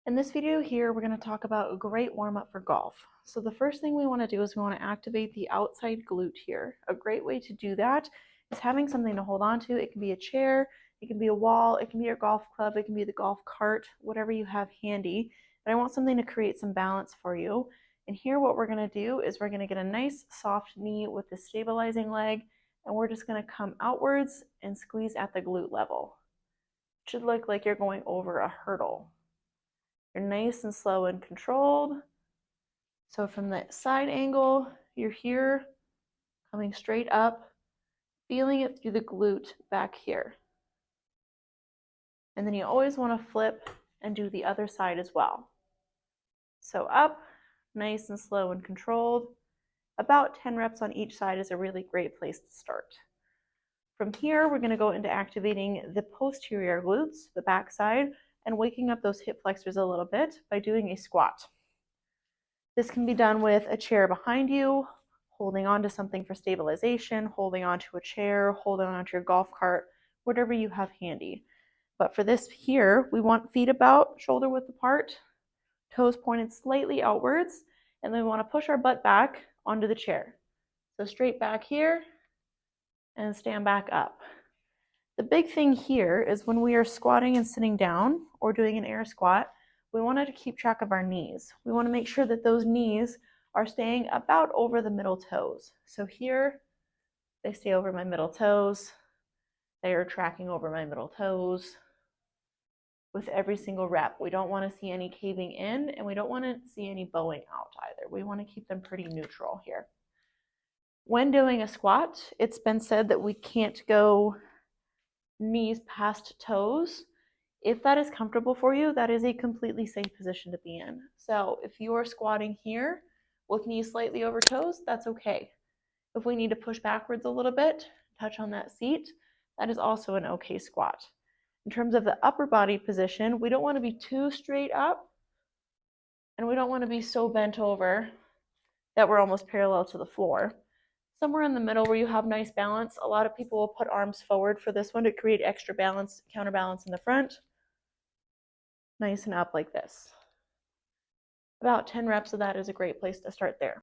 In this video here, we're going to talk about a great warm-up for golf. So the first thing we want to do is we want to activate the outside glute here. A great way to do that is having something to hold on to. It can be a chair, it can be a wall, it can be your golf club, it can be the golf cart, whatever you have handy. But I want something to create some balance for you. And here what we're going to do is we're going to get a nice soft knee with the stabilizing leg, and we're just going to come outwards and squeeze at the glute level. It should look like you're going over a hurdle. You're nice and slow and controlled. So from the side angle, you're here, coming straight up, feeling it through the glute back here. And then you always want to flip and do the other side as well. So up, nice and slow and controlled. About 10 reps on each side is a really great place to start. From here, we're going to go into activating the posterior glutes, the back side, and waking up those hip flexors a little bit by doing a squat. This can be done with a chair behind you, holding on to something for stabilization, holding onto a chair, holding onto your golf cart, whatever you have handy. But for this here, we want feet about shoulder width apart, toes pointed slightly outwards, and then we want to push our butt back onto the chair. So straight back here and stand back up. The big thing here is when we are squatting and sitting down or doing an air squat, we want to keep track of our knees. We want to make sure that those knees are staying about over the middle toes. So here, they stay over my middle toes. They are tracking over my middle toes with every single rep. We don't want to see any caving in, and we don't want to see any bowing out either. We want to keep them pretty neutral here. When doing a squat, it's been said that we can't go knees past toes. If that is comfortable for you, that is a completely safe position to be in. So if you are squatting here with knees slightly over toes, that's okay. If we need to push backwards a little bit, touch on that seat, that is also an okay squat. In terms of the upper body position, we don't want to be too straight up, and we don't want to be so bent over that we're almost parallel to the floor. Somewhere in the middle where you have nice balance. A lot of people will put arms forward for this one to create extra balance, counterbalance in the front. Nice and up like this. About 10 reps of that is a great place to start there.